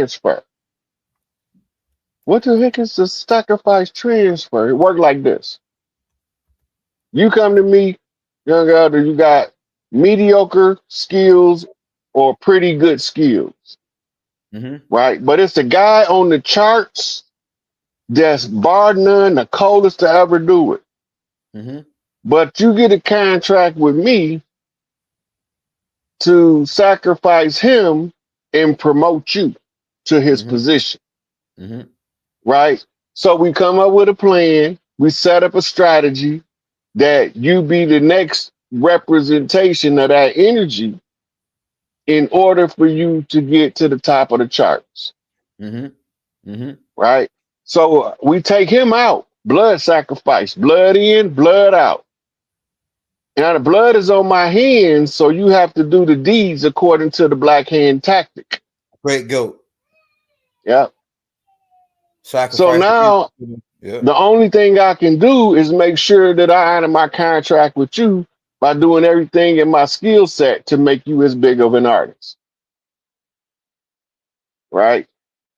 transfer. What the heck is the sacrifice transfer? It worked like this. You come to me, young elder, you got mediocre skills or pretty good skills, Mm-hmm. right? But it's the guy on the charts that's bar none the coldest to ever do it. Mm-hmm. But you get a contract with me to sacrifice him and promote you to his Mm-hmm. position, Mm-hmm. right? So we come up with a plan. We set up a strategy that you be the next representation of that energy in order for you to get to the top of the charts, Mm-hmm. Mm-hmm. right? So we take him out, blood sacrifice, blood in, blood out. Now the blood is on my hands, so you have to do the deeds according to the black hand tactic. Great goat. Yeah. So Sacrifice. now Yeah. the only thing I can do is make sure that I honor my contract with you by doing everything in my skill set to make you as big of an artist, right?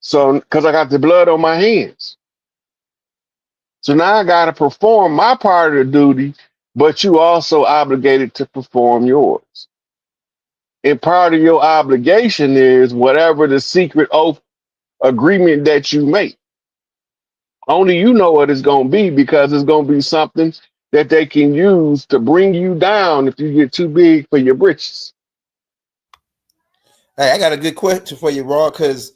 So, because I got the blood on my hands. So now I got to perform my part of the duty, but you also obligated to perform yours. And part of your obligation is whatever the secret oath agreement that you make. Only you know what it's going to be because it's going to be something that they can use to bring you down if you get too big for your britches. Hey, I got a good question for you, Raw, because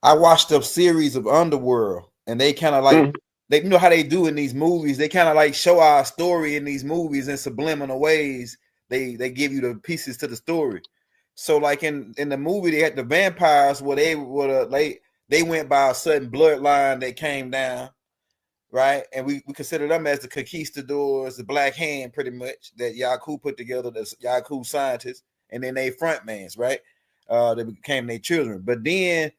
I watched a series of Underworld, and they kind of like Mm. they, you know how they do in these movies. They kind of like show our story in these movies in subliminal ways. They give you the pieces to the story. So like in the movie, they had the vampires where they went by a certain bloodline that came down, right? And we consider them as the conquistadors, the black hand, pretty much that Yaku put together, the Yaku scientists, and then they frontmans, right? They became their children. But then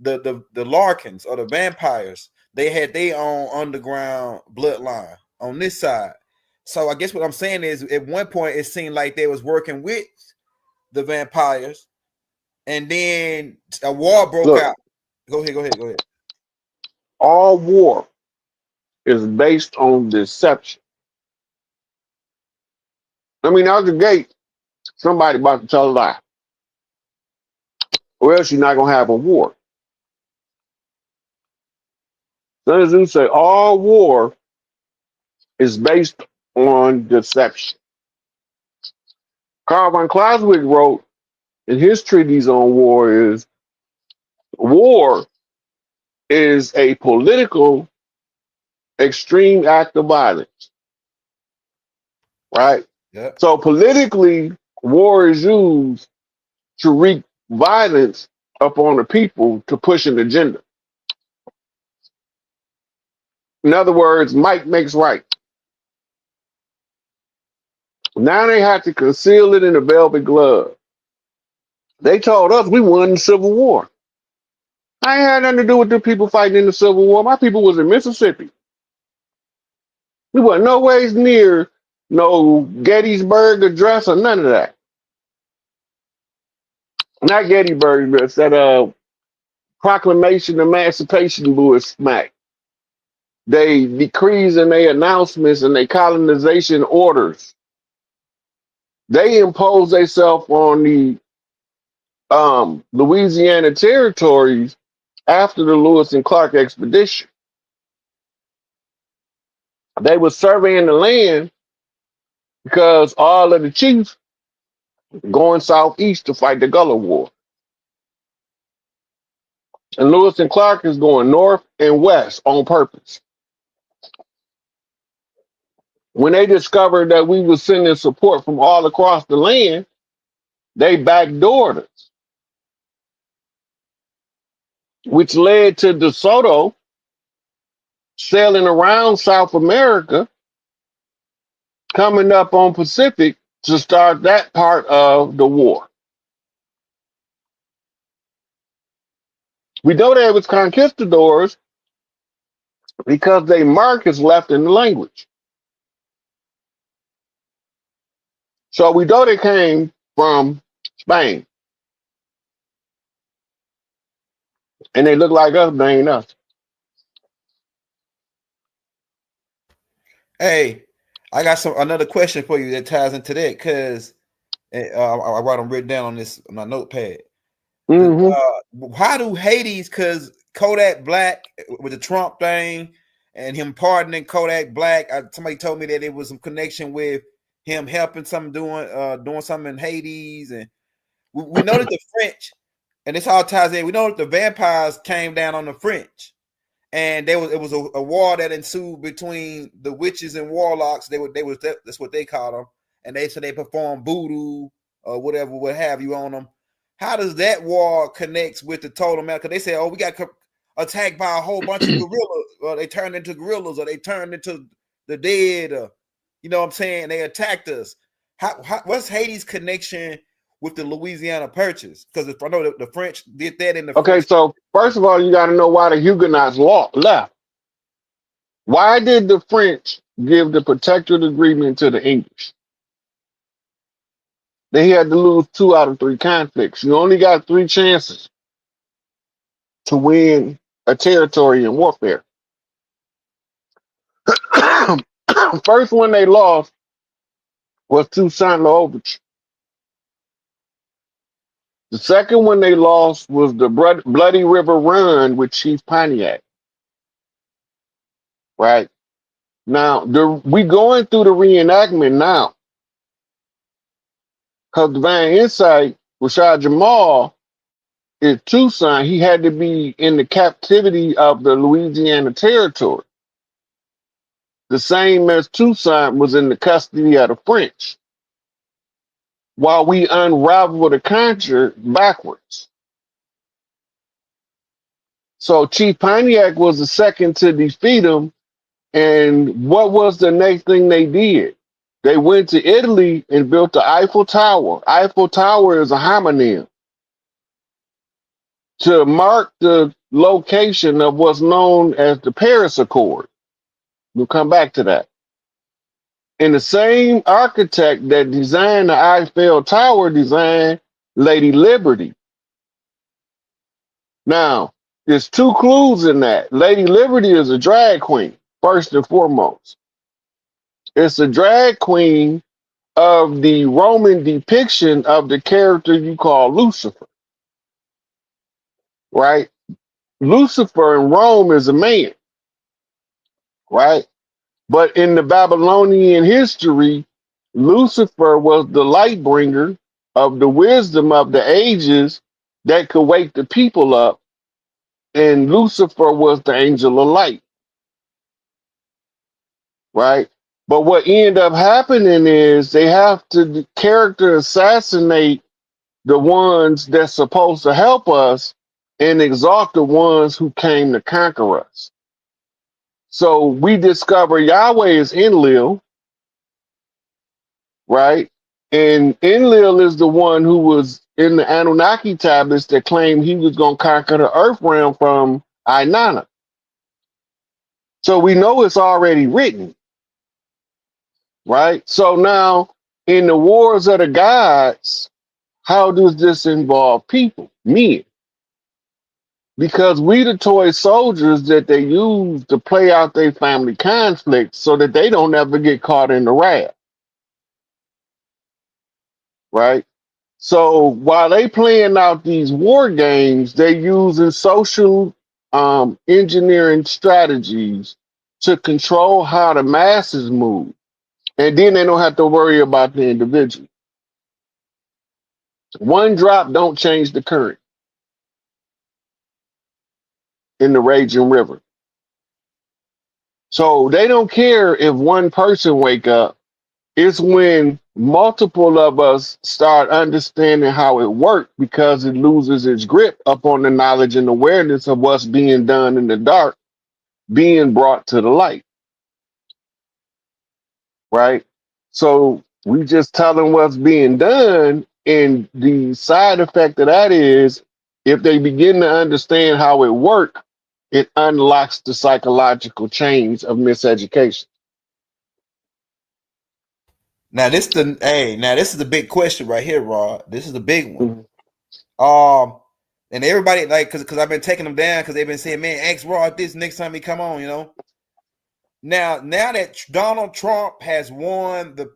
the Larkins or the vampires, they had their own underground bloodline on this side. So I guess what I'm saying is, at one point it seemed like they was working with the vampires, and then a war broke Look, out. Go ahead, go ahead, go ahead. all war is based on deception. I mean, out the gate, somebody about to tell a lie, or else you're not going to have a war. Sun Tzu say all war is based on deception. Karl von Clausewitz wrote in his treatise on war is a political extreme act of violence, right? Yeah. So politically, war is used to wreak violence upon the people to push an agenda. In other words, might makes right. Now they have to conceal it in a velvet glove. They told us we won the Civil War. I ain't had nothing to do with the people fighting in the Civil War. My people was in Mississippi. We were no ways near no Gettysburg Address or none of that. Not Gettysburg Address, that Proclamation of Emancipation Louis smack. They decrees and they announcements and they colonization orders. They impose themselves on the Louisiana territories after the Lewis and Clark expedition. They were surveying the land because all of the chiefs going southeast to fight the Gullah War. And Lewis and Clark is going north and west on purpose. When they discovered that we were sending support from all across the land, they backdoored us, which led to DeSoto sailing around South America, coming up on Pacific to start that part of the war. We know they was conquistadors because they mark is left in the language. So we know they came from Spain. And they look like us, they ain't us. Hey, I got another question for you that ties into that because I write them written down on this on my notepad. Mm-hmm. How do Hades? Because Kodak Black with the Trump thing and him pardoning Kodak Black. Somebody told me that it was some connection with him helping something doing something in Hades, and we know that the French, and this all ties in. We know that the vampires came down on the French, and it was a war that ensued between the witches and warlocks. That's what they called them, and they said they performed voodoo or whatever, what have you on them. How does that war connects with the total amount? Because they say, oh, we got attacked by a whole bunch of gorillas, or they turned into gorillas, or they turned into the dead, or you know what I'm saying? They attacked us. What's Hades' connection with the Louisiana Purchase? Because I know the French did that in the Okay, French. so first of all, you got to know why the Huguenots left. Why did the French give the protectorate agreement to the English? They had to lose 2 out of 3 conflicts. You only got 3 chances to win a territory in warfare. First one they lost was Toussaint L'Ouverture. The second one they lost was the Bloody River Run with Chief Pontiac. Right now, we going through the reenactment now because Divine Insight, Rashad Jamal, is Toussaint. He had to be in the captivity of the Louisiana Territory, the same as Toussaint was in the custody of the French, while we unravel the conjure backwards. So Chief Pontiac was the second to defeat him. And what was the next thing they did? They went to Italy and built the Eiffel Tower. Eiffel Tower is a homonym to mark the location of what's known as the Paris Accord. We'll come back to that. And the same architect that designed the Eiffel Tower designed Lady Liberty. Now, there's 2 clues in that. Lady Liberty is a drag queen, first and foremost. It's a drag queen of the Roman depiction of the character you call Lucifer, right? Lucifer in Rome is a man, right? But in the Babylonian history, Lucifer was the light bringer of the wisdom of the ages that could wake the people up, and Lucifer was the angel of light, right? But what ended up happening is they have to character assassinate the ones that's supposed to help us and exalt the ones who came to conquer us. So we discover Yahweh is Enlil, right? And Enlil is the one who was in the Anunnaki tablets that claimed he was going to conquer the earth realm from Inanna. So we know it's already written, right? So now in the wars of the gods, how does this involve people, men? Because we the toy soldiers that they use to play out their family conflicts so that they don't ever get caught in the wrath, right? So while they playing out these war games, they're using social engineering strategies to control how the masses move. And then they don't have to worry about the individual. One drop don't change the current in the raging river. So they don't care if one person wake up. It's when multiple of us start understanding how it works because it loses its grip upon the knowledge and awareness of what's being done in the dark, being brought to the light, right? So we just tell them what's being done, and the side effect of that is if they begin to understand how it works, it unlocks the psychological chains of miseducation. Now this is the big question right here, Rod. This is the big one. Mhm. Um, And everybody like because I've been taking them down because they've been saying, man, ask Rod this next time he come on, you know. Now that Donald Trump has won the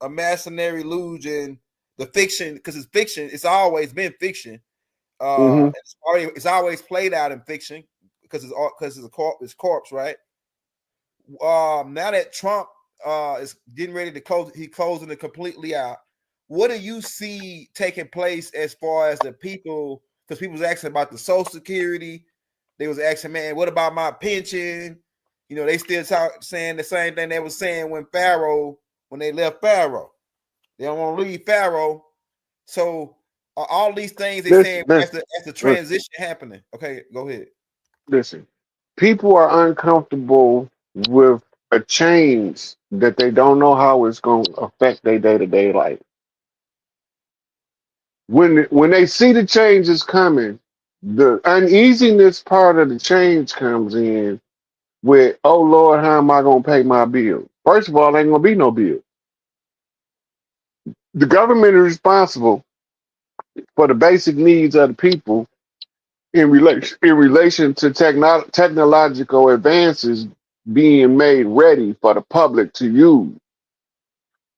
imaginary illusion, the fiction, because it's fiction, it's always been fiction. Mm-hmm. It's always played out in fiction because it's corpse, right? Now that Trump is getting ready to closing it completely out. What do you see taking place as far as the people? Because people was asking about the Social Security. They was asking, man, what about my pension? You know, they still saying the same thing they was saying when they left Pharaoh. They don't want to leave Pharaoh. So all these things they saying as the transition happening. Okay, go ahead. Listen, people are uncomfortable with a change that they don't know how it's going to affect their day-to-day life. When they see the changes coming, the uneasiness part of the change comes in with, oh Lord, how am I going to pay my bill? First of all, there ain't going to be no bill. The government is responsible for the basic needs of the people in relation to technological advances being made ready for the public to use.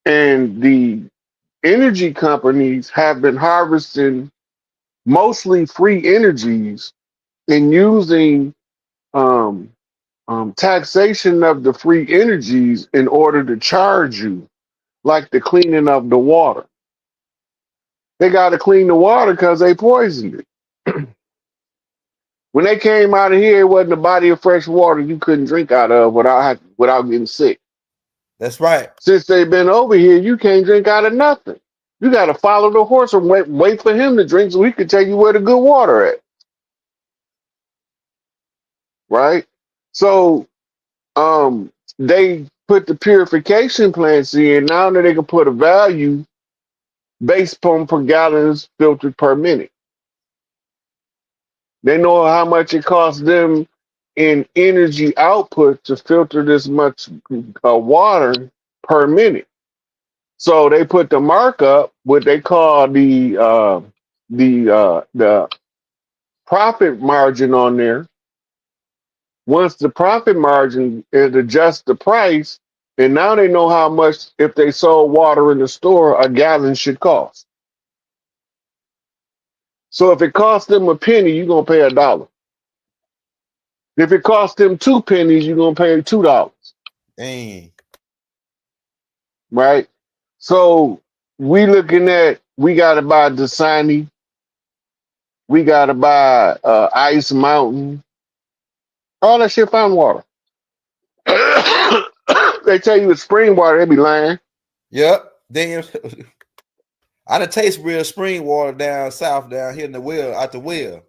And the energy companies have been harvesting mostly free energies and using um, taxation of the free energies in order to charge you, like the cleaning of the water. They got to clean the water because they poisoned it. When they came out of here, it wasn't a body of fresh water you couldn't drink out of without getting sick. That's right. Since they've been over here, you can't drink out of nothing. You got to follow the horse and wait for him to drink so he can tell you where the good water at. Right? So they put the purification plants in. Now that they can put a value based on per gallons filtered per minute. They know how much it costs them in energy output to filter this much water per minute. So they put the markup, what they call the profit margin on there. Once the profit margin is adjust the price, and now they know how much if they sold water in the store a gallon should cost. So if it costs them a penny, you're gonna pay $1. If it costs them 2 pennies, you're gonna pay $2. Dang. Right? So we gotta buy Dasani, we gotta buy Ice Mountain, all that shit fountain water. They tell you it's spring water, they be lying. Yep. Damn. I done taste real spring water down south, down here in the well, out the well.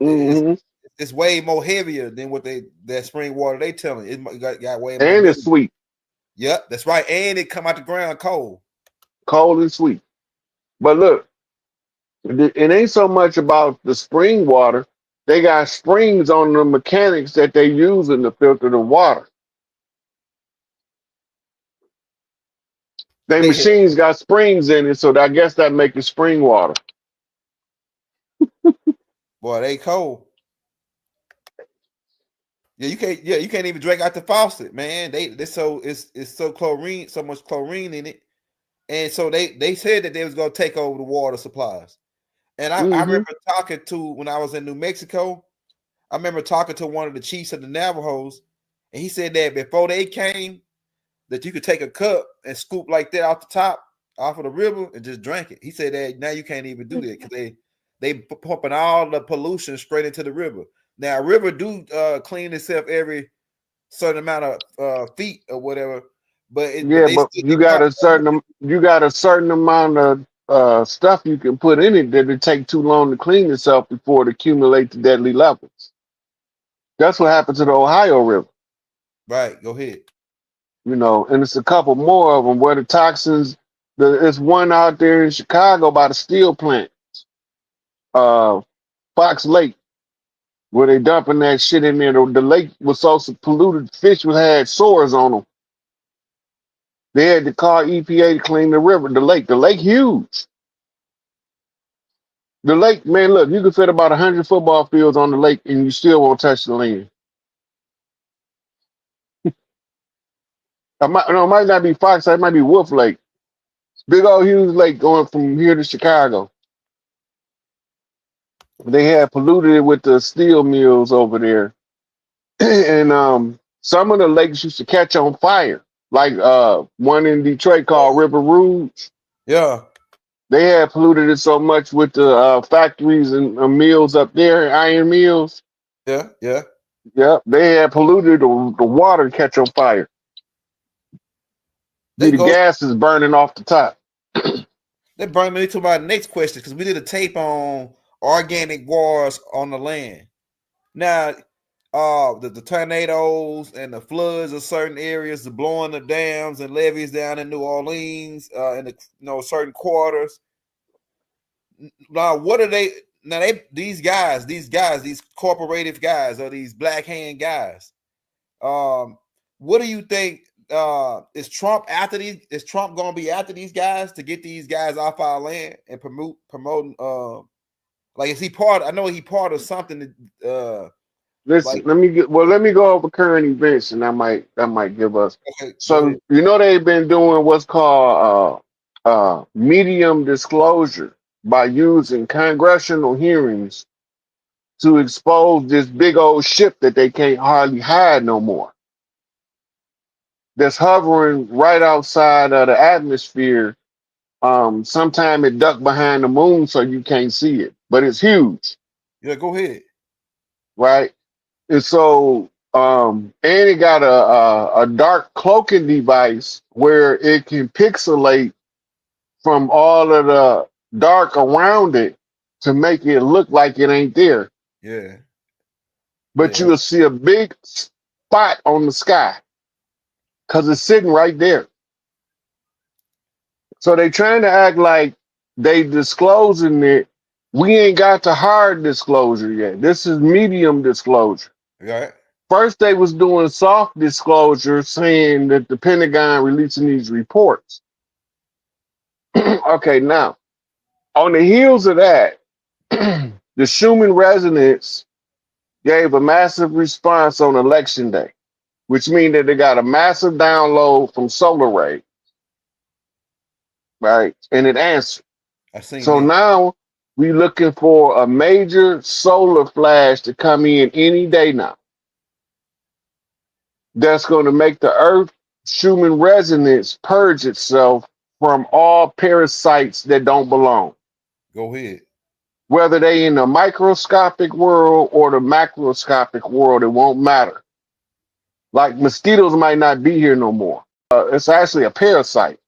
Mm-hmm. It's way more heavier than what that spring water they telling. It got way more. And it's sweet. Yep, that's right. And it come out the ground cold. Cold and sweet. But look, it ain't so much about the spring water. They got springs on the mechanics that they use in to filter the water. Their machines got springs in it, so I guess that make it spring water. Boy, they cold. Yeah, you can't even drink out the faucet, man. They so it's so chlorine, so much chlorine in it. And so they said that they was gonna take over the water supplies. And I remember talking to when I was in New Mexico, I remember talking to one of the chiefs of the Navajos, and he said that before they came, that you could take a cup and scoop like that off the top, off of the river, and just drink it. He said that now you can't even do that because they pumping all the pollution straight into the river. Now, river do clean itself every certain amount of feet or whatever, but you got a certain amount of stuff you can put in it that it take too long to clean itself before it accumulate to deadly levels. That's what happened to the Ohio River. Right, go ahead. You know, and it's a couple more of them where the toxins. There's one out there in Chicago by the steel plant, Fox Lake, where they dumping that shit in there. The lake was so polluted, fish had sores on them. They had to call EPA to clean the river, the lake. The lake huge. The lake, man, look, you can fit about 100 football fields on the lake and you still won't touch the land. It might not be Fox, it might be Wolf Lake. Big old huge lake going from here to Chicago. They had polluted it with the steel mills over there. And some of the lakes used to catch on fire. Like one in Detroit called River Rouge. Yeah, They had polluted it so much with the factories and mills up there, iron mills. yeah, yeah. Yep, they had polluted the water catch on fire. They The go. gas is burning off the top. That brings me to my next question because we did a tape on organic wars on the land. Now, the tornadoes and the floods of certain areas, the blowing of dams and levees down in New Orleans, in the certain quarters. Now, what are they? Now, these corporative guys, or these black hand guys. What do you think? Is Trump after these? Is Trump gonna be after these guys to get these guys off our land and promoting? Like, is he part? I know he part of something. Listen, Like, let me go over current events, and that might give us. okay, go So ahead. they've been doing what's called medium disclosure by using congressional hearings to expose this big old ship that they can't hardly hide no more. That's hovering right outside of the atmosphere. Sometime it ducked behind the moon so you can't see it, but it's huge, Yeah, go ahead. right? And so, and it got a dark cloaking device where it can pixelate from all of the dark around it to make it look like it ain't there. Yeah, But yeah, you'll see a big spot on the sky because it's sitting right there. So they trying to act like they disclosing it. We ain't got to hard disclosure yet. This is medium disclosure. right. First, they was doing soft disclosure, saying that the Pentagon releasing these reports. Okay, now on the heels of that, the Schumann resonance gave a massive response on election day, which means that they got a massive download from solar ray, right? And it answered. I seen So it. now we looking for a major solar flash to come in any day now. That's going to make the Earth Schumann resonance purge itself from all parasites that don't belong, Go ahead. whether they in the microscopic world or the macroscopic world. It won't matter. Like mosquitoes might not be here no more. It's actually a parasite,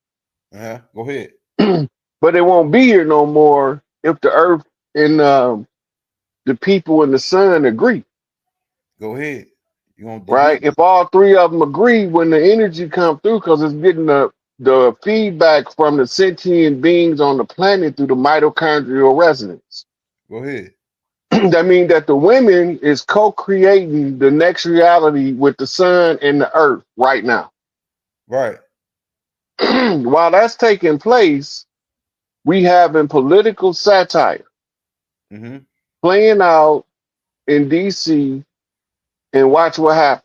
Go ahead. but it won't be here no more if the Earth and the people in the sun agree. Go ahead. You gonna Right? delete? If all three of them agree, when the energy come through, because it's getting the feedback from the sentient beings on the planet through the mitochondrial resonance. Go ahead. That means that the women is co-creating the next reality with the sun and the earth right now. Right. While that's taking place, we having political satire Mm-hmm. playing out in DC, and watch what happens.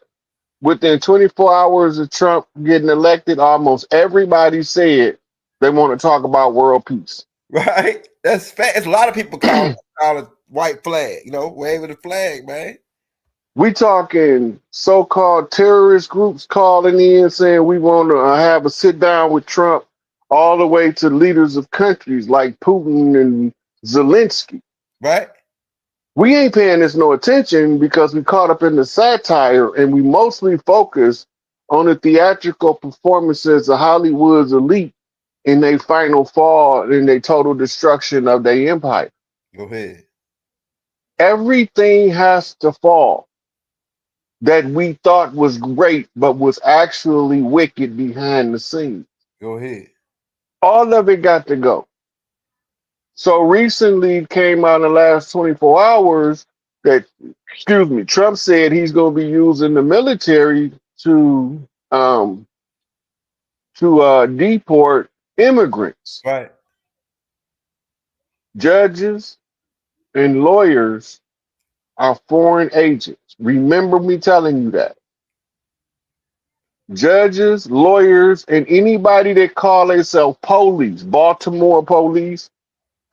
Within 24 hours of Trump getting elected, almost everybody said they want to talk about world peace. Right. That's fact. It's a lot of people call it white flag. Waving the flag, man. We talking so-called terrorist groups calling in saying we want to have a sit down with Trump, all the way to leaders of countries like Putin and Zelensky. Right. We ain't paying this no attention because we caught up in the satire and we mostly focus on the theatrical performances of Hollywood's elite in their final fall and their total destruction of their empire. Go ahead. Everything has to fall that we thought was great, but was actually wicked behind the scenes. Go ahead. All of it got to go. So recently it came out in the last 24 hours that, excuse me, Trump said he's going to be using the military um, to deport immigrants, Right. judges, and lawyers are foreign agents. Remember me telling you that. Judges, lawyers, and anybody that call themselves police, Baltimore police,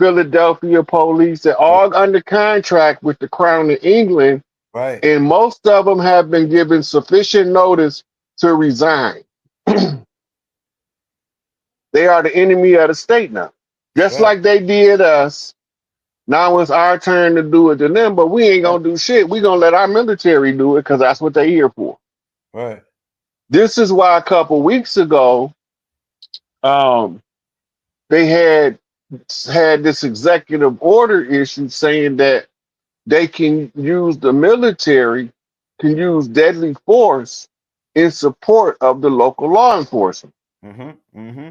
Philadelphia police, they're all under contract with the Crown of England, Right. and most of them have been given sufficient notice to resign. They are the enemy of the state now. Just Right. like they did us. Now it's our turn to do it to them, but we ain't gonna do shit. We gonna let our military do it because that's what they here for. Right. This is why a couple weeks ago, um, they had this executive order issued saying that they can use the military, can use deadly force in support of the local law enforcement. Mm-hmm. Mm-hmm.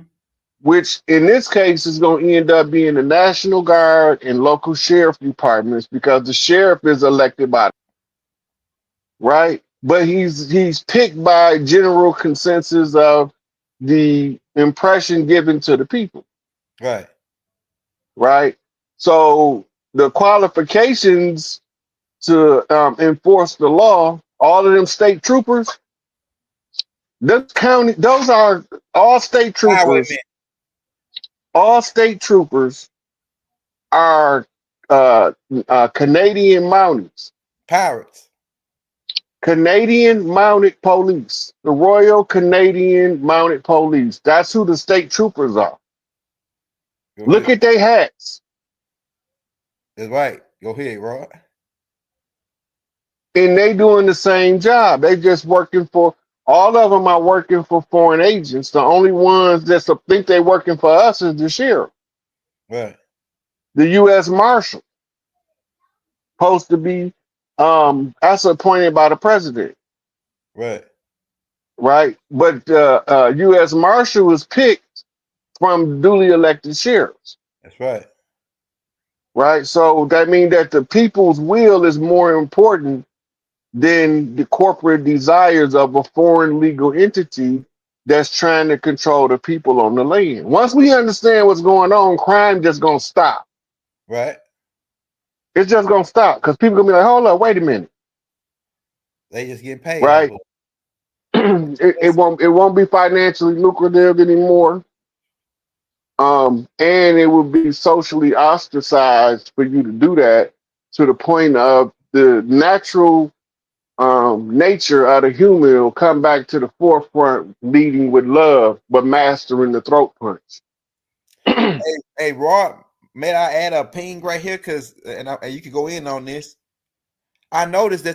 Which in this case is going to end up being the National Guard and local sheriff departments because the sheriff is elected by, right? But he's picked by general consensus of the impression given to the people, Right. right? So the qualifications to enforce the law, all of them state troopers, those are all state Highwaymen, troopers. All state troopers are Canadian Mounties, pirates. Canadian Mounted Police, the Royal Canadian Mounted Police. That's who the state troopers are. Go Look ahead. at their hats, That's right. Go ahead, Rod. and they doing the same job. They just working for. All of them are working for foreign agents. The only ones that think they working for us is the sheriff, Right. the U.S. Marshal, supposed to be that's appointed by the president. Right. Right? But U.S. Marshal was picked from duly elected sheriffs, That's right. right? So that means that the people's will is more important than the corporate desires of a foreign legal entity that's trying to control the people on the land. Once we understand what's going on, crime just gonna stop. Right. It's just gonna stop because people gonna be like, hold up, wait a minute, They just get paid off right? of It it. won't be financially lucrative anymore. And it would be socially ostracized for you to do that to the point of the natural nature of the human will come back to the forefront, leading with love, but mastering the throat punch. Hey, Rod, may I add a ping right here? And you can go in on this. I noticed that